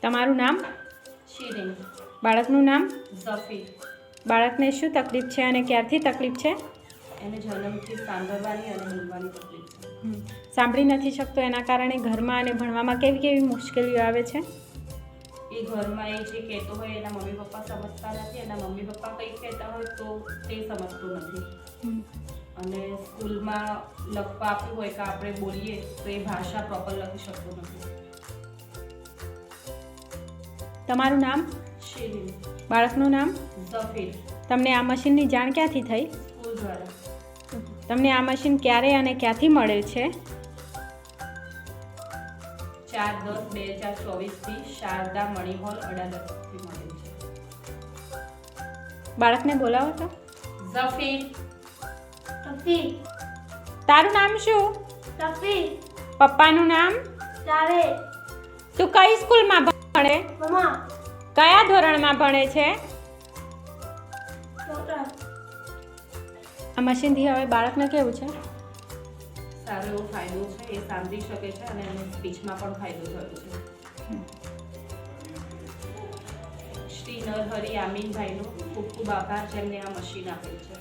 તમારું નામ? શિરીન. બાળકનું નામ? ઝફી. બાળકને શું તકલીફ છે અને ક્યારથી તકલીફ છે? એને જન્મથી સાંભળવાની અને બોલવાની તકલીફ છે. સાંભળી નથી શકતો, એના કારણે ઘરમાં અને ભણવામાં કેવી કેવી મુશ્કેલીઓ આવે છે? એ ઘરમાં એ જે કહેતો હોય એના મમ્મી પપ્પા સમજતા નથી, એના મમ્મી પપ્પા કંઈક કહેતા હોય તો તે સમજતું નથી. અને સ્કૂલમાં લખવા આપ્યું હોય કે આપણે બોલીએ તો એ ભાષા પ્રોપર લખી શકતું નથી. તમારું નામ? શિરીન. બાળકનું નામ? ઝફીર. તમને આ મશીનની જાણ ક્યાંથી થઈ? સ્કૂલ દ્વારા. તમને આ મશીન ક્યારે અને ક્યાંથી મળે છે? 4/10/2024 શારદા મણી હોલ અડાલજથી મળેલ છે. બાળકને બોલાવો તો. ઝફીર. તફી. તારું નામ શું? તફી. પપ્પાનું નામ? જાવેદ. તું કઈ સ્કૂલમાં ભણે? મમ્મા. કયા ધોરણમાં ભણે છે? ડોક્ટર. આ મશીનથી હવે બાળકને કેવું છે? સારો એવો ફાયદો છે, એ સાંભળી શકે છે અને એને સ્પીચમાં પણ ફાયદો થયો છે. શ્રી નરહરી આમીનભાઈનો ખૂબ ખૂબ આભાર જેમને આ મશીન આપેલ છે.